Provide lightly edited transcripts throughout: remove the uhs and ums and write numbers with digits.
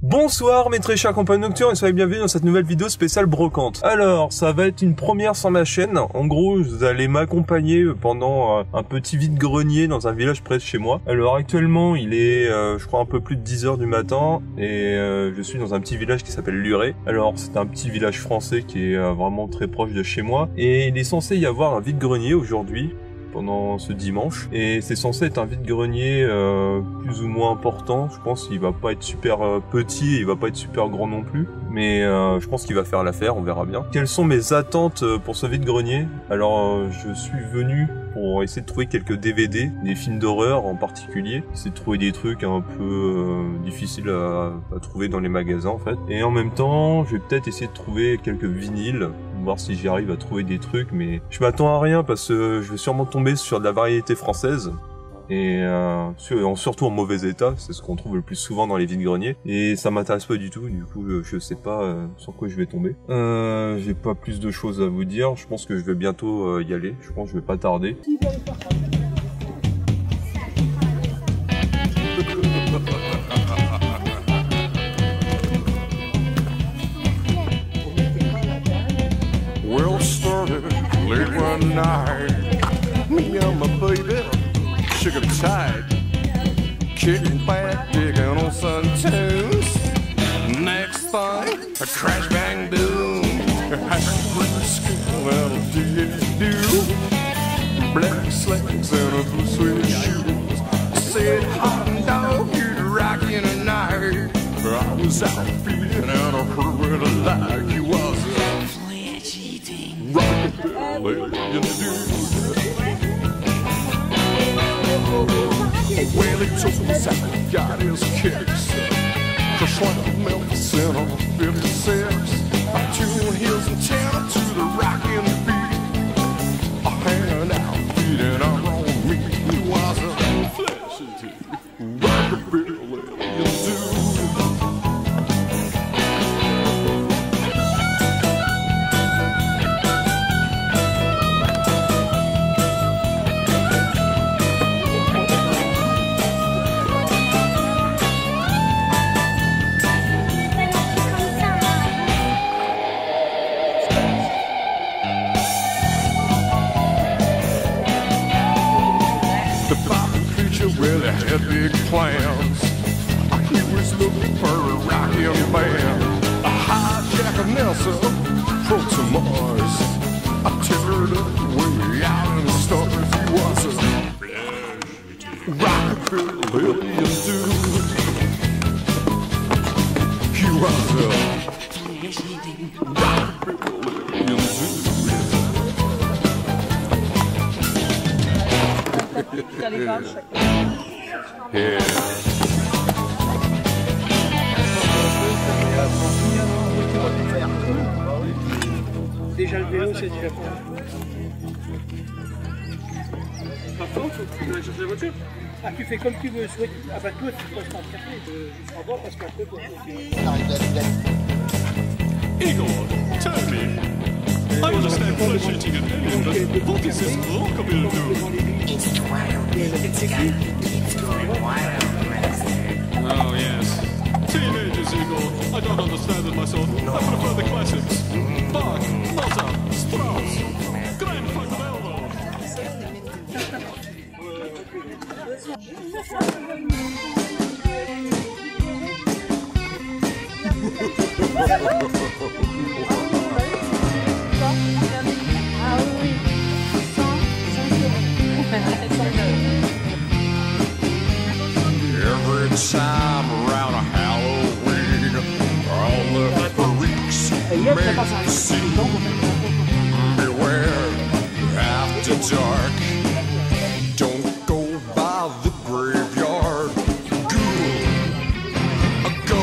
Bonsoir mes très chers compagnons nocturnes et soyez bienvenus dans cette nouvelle vidéo spéciale brocante. Alors, ça va être une première sur ma chaîne. En gros, vous allez m'accompagner pendant un petit vide-grenier dans un village près de chez moi. Alors actuellement, il est, je crois, un peu plus de 10 h du matin et je suis dans un petit village qui s'appelle Luré. Alors, c'est un petit village français qui est vraiment très proche de chez moi et il est censé y avoir un vide-grenier aujourd'hui. Pendant ce dimanche, et c'est censé être un vide-grenier plus ou moins important. Je pense qu'il va pas être super petit et il va pas être super grand non plus, mais je pense qu'il va faire l'affaire, on verra bien. Quelles sont mes attentes pour ce vide-grenier? Alors je suis venu pour essayer de trouver quelques DVD, des films d'horreur en particulier, essayer de trouver des trucs un peu difficiles à trouver dans les magasins en fait, et en même temps je vais peut-être essayer de trouver quelques vinyles, voir si j'y arrive à trouver des trucs, mais je m'attends à rien parce que je vais sûrement tomber sur de la variété française et surtout en mauvais état, c'est ce qu'on trouve le plus souvent dans les vides-greniers et ça m'intéresse pas du tout. Du coup je sais pas sur quoi je vais tomber. J'ai pas plus de choses à vous dire, je pense que je vais bientôt y aller, je pense que je vais pas tarder. Well, started late one night. Me and my baby shook it tight, kicking back, digging on some tunes. Next thing, a crash bang boom. Well, do black slacks and a blue suede shoes. Said hot dog, you'd rock in a night. I was out feeling and I heard it like you was well, he took us out, got his kicks. Crush like a Memphis in a 56. Two hills and town to the rock and the beat. Hanging out, feeding on me. He was a flashy rockabilly dude. Really had big plans. He was looking for a rockin' band, a hijacker Nelson from to Mars. I teared up way out in the stars. He was a rockabilly dude. He was a rockabilly dude. Yeah. Déjà le vélo, c'est déjà pas. Par contre, tu vas chercher la voiture. Ah, tu fais comme tu veux, soit ah bah toi tu passes par le café, je serai voir parce qu'après toi Igor, tell me, I understand flesh eating an alien, but what is this rockabilly do? It's wild. It's going wild. Oh yes, teenagers, Igor. I don't understand it myself. I prefer the classics. Bach, Mozart, Strauss, Grand Funk Railroad. Every time around a Halloween, all the freaks make a scene. Beware, after dark, don't go by the graveyard. Go,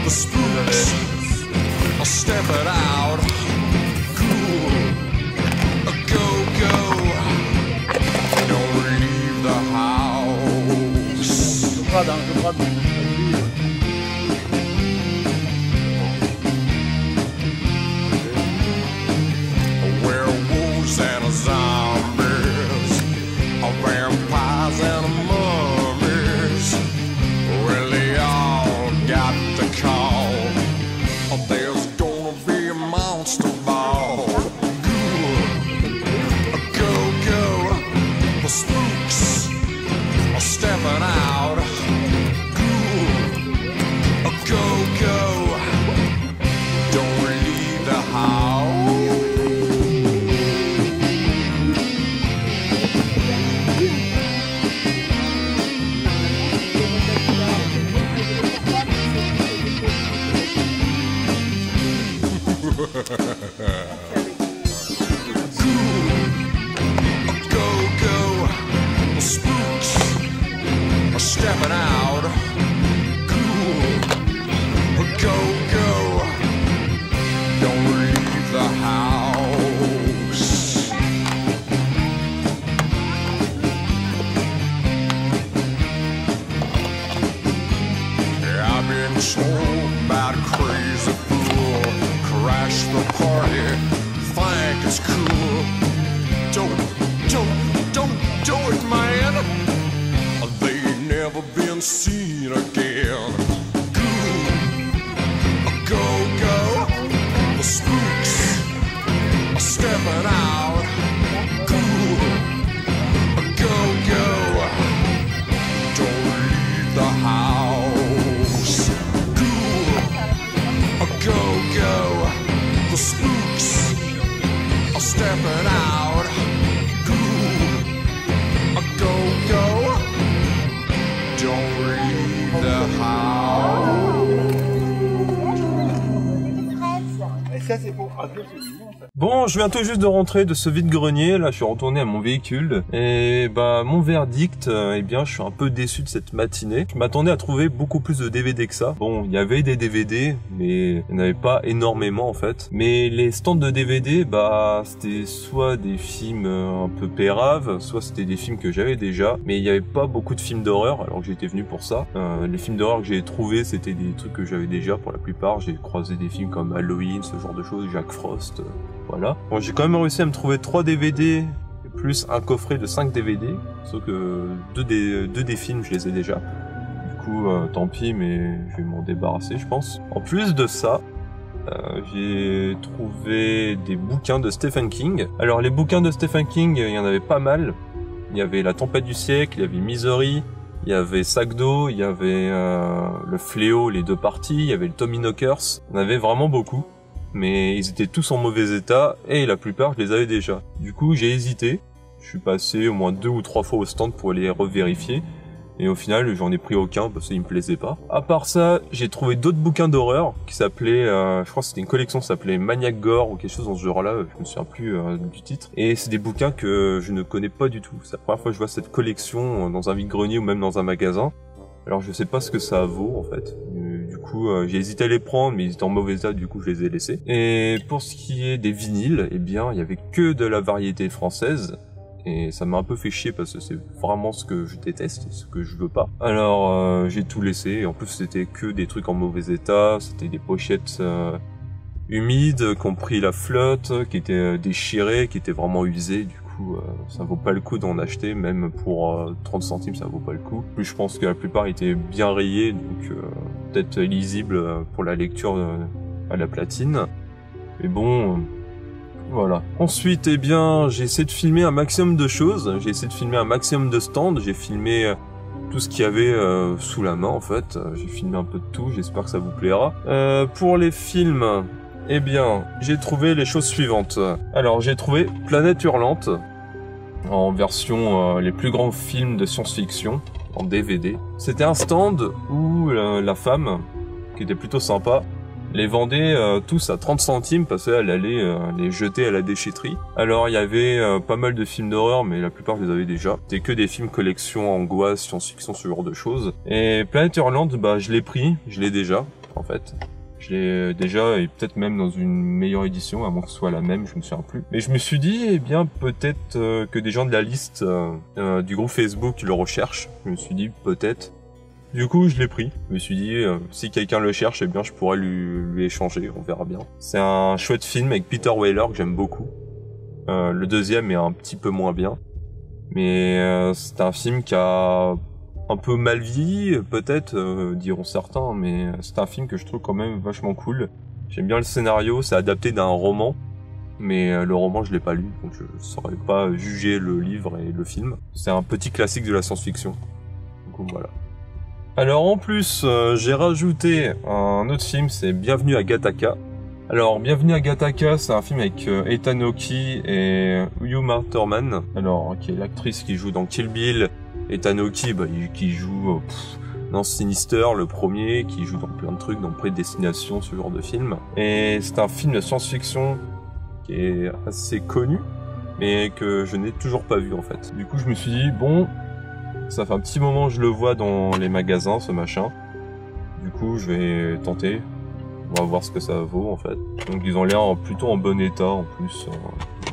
the spooks are stepping out. Go, don't leave the house. Werewolves and zombies, vampires and mummies. Well, they all Go, go, the spooks are stepping out. Cool, go, go, don't leave the house. I've been told about a crazy fool, crash the party, think it's cool. Don't do it, man. They ain't never been seen again. Go, go, the spooks are stepping out. Cool, go, go, don't leave the house. Cool, go, go, the spooks are stepping out. Go, go, don't leave the house. Et ça, c'est pour Avion, c'est mignon, ça. Bon, je viens tout juste de rentrer de ce vide-grenier, là je suis retourné à mon véhicule, et bah mon verdict, eh bien je suis un peu déçu de cette matinée. Je m'attendais à trouver beaucoup plus de DVD que ça. Bon, il y avait des DVD, mais il n'y en avait pas énormément en fait. Mais les stands de DVD, bah c'était soit des films un peu péraves, soit c'était des films que j'avais déjà, mais il n'y avait pas beaucoup de films d'horreur, alors que j'étais venu pour ça. Les films d'horreur que j'ai trouvés, c'était des trucs que j'avais déjà pour la plupart. J'ai croisé des films comme Halloween, ce genre de choses, Jack Frost... Voilà. Bon, j'ai quand même réussi à me trouver 3 DVD plus un coffret de 5 DVD. Sauf que deux des films, je les ai déjà. Du coup, tant pis, mais je vais m'en débarrasser, je pense. En plus de ça, j'ai trouvé des bouquins de Stephen King. Alors, les bouquins de Stephen King, il y en avait pas mal. Il y avait La Tempête du siècle, il y avait Misery, il y avait Sac d'eau, il y avait Le Fléau, les 2 parties, il y avait le Tommy Knockers. Il y en avait vraiment beaucoup. Mais ils étaient tous en mauvais état et la plupart je les avais déjà. Du coup j'ai hésité, je suis passé au moins 2 ou 3 fois au stand pour les revérifier et au final j'en ai pris aucun parce qu'ils me plaisaient pas. À part ça, j'ai trouvé d'autres bouquins d'horreur qui s'appelaient, je crois que c'était une collection qui s'appelait Maniac Gore ou quelque chose dans ce genre là, je me souviens plus du titre. Et c'est des bouquins que je ne connais pas du tout, c'est la première fois que je vois cette collection dans un vide-grenier ou même dans un magasin. Alors je sais pas ce que ça vaut en fait. Du coup j'ai hésité à les prendre mais ils étaient en mauvais état, du coup je les ai laissés. Et pour ce qui est des vinyles, eh bien il y avait que de la variété française. Et ça m'a un peu fait chier parce que c'est vraiment ce que je déteste, ce que je veux pas. Alors j'ai tout laissé, et en plus c'était que des trucs en mauvais état, c'était des pochettes humides qui ont pris la flotte, qui étaient déchirées, qui étaient vraiment usées, du coup ça vaut pas le coup d'en acheter, même pour 30 centimes ça vaut pas le coup. Plus je pense que la plupart étaient bien rayés, donc peut-être lisibles pour la lecture à la platine. Mais bon... Voilà. Ensuite, eh bien, j'ai essayé de filmer un maximum de choses. J'ai essayé de filmer un maximum de stands. J'ai filmé tout ce qu'il y avait sous la main, en fait. J'ai filmé un peu de tout. J'espère que ça vous plaira. Pour les films, eh bien, j'ai trouvé les choses suivantes. Alors, j'ai trouvé Planète Hurlante en version les plus grands films de science-fiction en DVD. C'était un stand où la femme, qui était plutôt sympa, les vendait tous à 30 centimes parce qu'elle allait les jeter à la déchetterie. Alors il y avait pas mal de films d'horreur, mais la plupart je les avais déjà. C'était que des films collection, angoisse, science-fiction, ce genre de choses. Et Planète Hurlante, bah je l'ai pris, je l'ai déjà en fait. Je l'ai déjà et peut-être même dans une meilleure édition, à moins que ce soit la même, je me souviens plus. Mais je me suis dit, eh bien peut-être que des gens de la liste du groupe Facebook le recherchent. Je me suis dit peut-être. Du coup, je l'ai pris. Je me suis dit, si quelqu'un le cherche, eh bien, je pourrais lui échanger. On verra bien. C'est un chouette film avec Peter Weller que j'aime beaucoup. Le deuxième est un petit peu moins bien. Mais c'est un film qui a un peu mal vieilli, peut-être, diront certains. Mais c'est un film que je trouve quand même vachement cool. J'aime bien le scénario. C'est adapté d'un roman. Mais le roman, je l'ai pas lu. Donc je saurais pas juger le livre et le film. C'est un petit classique de la science-fiction. Donc voilà. Alors en plus, j'ai rajouté un autre film, c'est Bienvenue à Gattaca. Alors Bienvenue à Gattaca, c'est un film avec Ethan Hawke et Uma Thurman. Alors qui est l'actrice qui joue dans Kill Bill. Ethan Hawke, bah, qui joue dans Sinister, le premier, qui joue dans plein de trucs, dans Prédestination, ce genre de film. Et c'est un film de science-fiction qui est assez connu, mais que je n'ai toujours pas vu en fait. Du coup je me suis dit, bon, ça fait un petit moment que je le vois dans les magasins, ce machin. Du coup je vais tenter, on va voir ce que ça vaut en fait. Donc ils ont l'air plutôt en bon état en plus,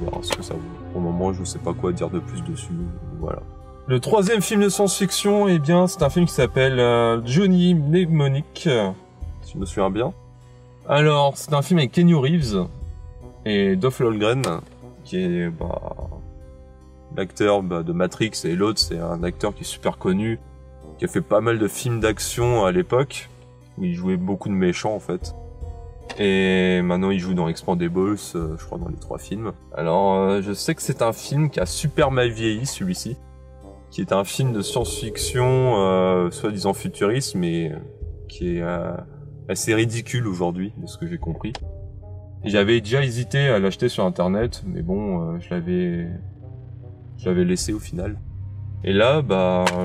on verra ce que ça vaut. Pour le moment je sais pas quoi dire de plus dessus, voilà. Le troisième film de science-fiction, eh bien, c'est un film qui s'appelle Johnny Mnemonic, si je me souviens bien. Alors, c'est un film avec Keanu Reeves et Dolph Lundgren, qui est l'acteur de Matrix, et l'autre, c'est un acteur qui est super connu, qui a fait pas mal de films d'action à l'époque, où il jouait beaucoup de méchants en fait. Et maintenant il joue dans Expendables, je crois dans les 3 films. Alors, je sais que c'est un film qui a super mal vieilli, celui-ci, qui est un film de science-fiction, soi-disant futuriste, mais qui est assez ridicule aujourd'hui, de ce que j'ai compris. J'avais déjà hésité à l'acheter sur internet, mais bon, je l'avais laissé au final. Et là,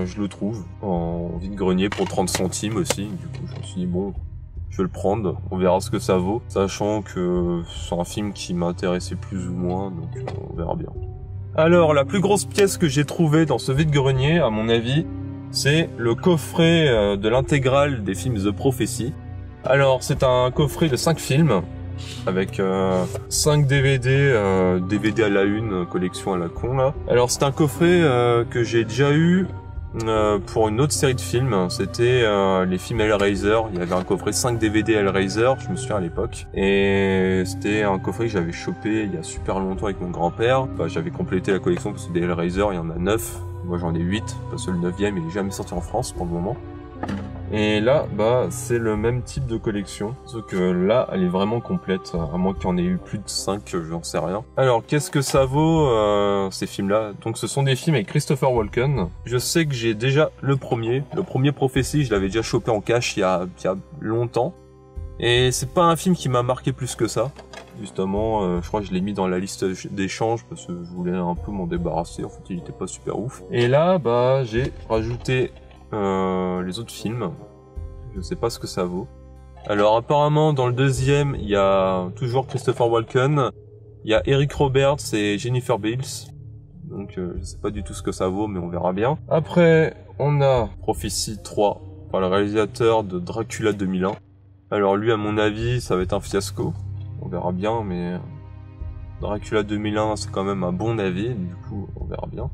je le trouve en vide-grenier pour 30 centimes aussi. Du coup, je me suis dit, bon, je vais le prendre, on verra ce que ça vaut, sachant que c'est un film qui m'intéressait plus ou moins, donc on verra bien. Alors, la plus grosse pièce que j'ai trouvée dans ce vide-grenier, à mon avis, c'est le coffret de l'intégrale des films The Prophecy. Alors, c'est un coffret de 5 films, avec 5 DVD, DVD à la une, collection à la con, là. Alors, c'est un coffret que j'ai déjà eu pour une autre série de films, c'était les films Hellraiser. Il y avait un coffret 5 DVD Hellraiser, je me souviens à l'époque, et c'était un coffret que j'avais chopé il y a super longtemps avec mon grand-père. J'avais complété la collection parce que des Hellraiser, il y en a 9, moi j'en ai 8, parce que le 9e il est jamais sorti en France pour le moment. Et là, c'est le même type de collection, sauf que là, elle est vraiment complète, à moins qu'il y en ait eu plus de 5, j'en sais rien. Alors, qu'est-ce que ça vaut, ces films-là? Donc, ce sont des films avec Christopher Walken. Je sais que j'ai déjà le premier Prophétie, je l'avais déjà chopé en cash il y a longtemps. Et c'est pas un film qui m'a marqué plus que ça. Justement, je crois que je l'ai mis dans la liste d'échanges parce que je voulais un peu m'en débarrasser, en fait, il était pas super ouf. Et là, j'ai rajouté les autres films, je sais pas ce que ça vaut. Alors apparemment dans le deuxième il y a toujours Christopher Walken, il y a Eric Roberts et Jennifer Beals, donc je sais pas du tout ce que ça vaut mais on verra bien. Après on a Prophecy 3 par le réalisateur de Dracula 2001. Alors lui à mon avis ça va être un fiasco, on verra bien, mais Dracula 2001 c'est quand même un bon avis, du coup on verra bien.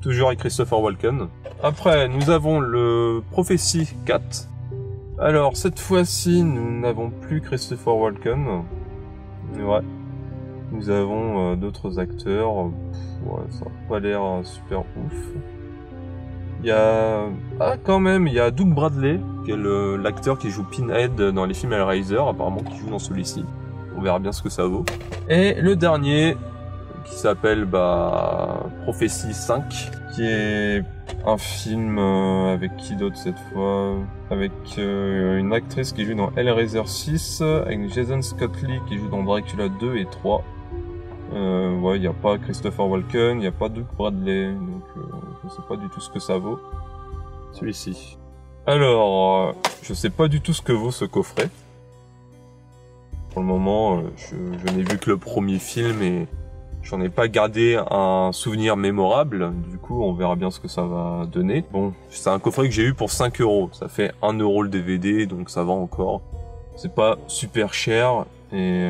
Toujours avec Christopher Walken. Après, nous avons le Prophecy 4. Alors, cette fois-ci, nous n'avons plus Christopher Walken. Ouais. Nous avons d'autres acteurs. Ouais, ça n'a pas l'air super ouf. Il y a... Ah, quand même, il y a Doug Bradley, qui est l'acteur qui joue Pinhead dans les films Hellraiser, apparemment, qui joue dans celui-ci. On verra bien ce que ça vaut. Et le dernier, qui s'appelle Prophecy 5, qui est un film avec qui d'autre cette fois, avec une actrice qui joue dans Hellraiser 6, avec Jason Scott Lee qui joue dans Dracula 2 et 3. Ouais, il n'y a pas Christopher Walken, il n'y a pas Doug Bradley, donc je sais pas du tout ce que ça vaut, celui-ci. Alors, je sais pas du tout ce que vaut ce coffret. Pour le moment, je n'ai vu que le premier film et j'en ai pas gardé un souvenir mémorable, du coup on verra bien ce que ça va donner. Bon, c'est un coffret que j'ai eu pour 5 €, ça fait 1 € le DVD, donc ça va encore. C'est pas super cher, et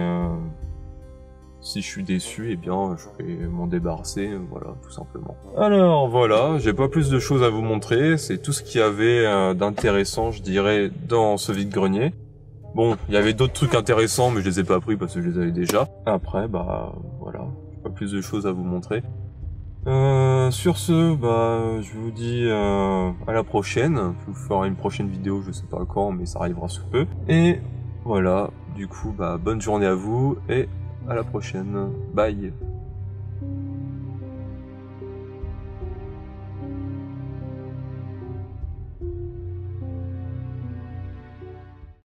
si je suis déçu, eh bien je vais m'en débarrasser, voilà, tout simplement. Alors voilà, j'ai pas plus de choses à vous montrer, c'est tout ce qu'il y avait d'intéressant, je dirais, dans ce vide-grenier. Bon, il y avait d'autres trucs intéressants, mais je les ai pas pris parce que je les avais déjà. Après, voilà. Pas plus de choses à vous montrer. Sur ce, je vous dis à la prochaine. Je vous ferai une prochaine vidéo, je sais pas quand, mais ça arrivera sous peu. Et voilà, du coup, bonne journée à vous et à la prochaine. Bye.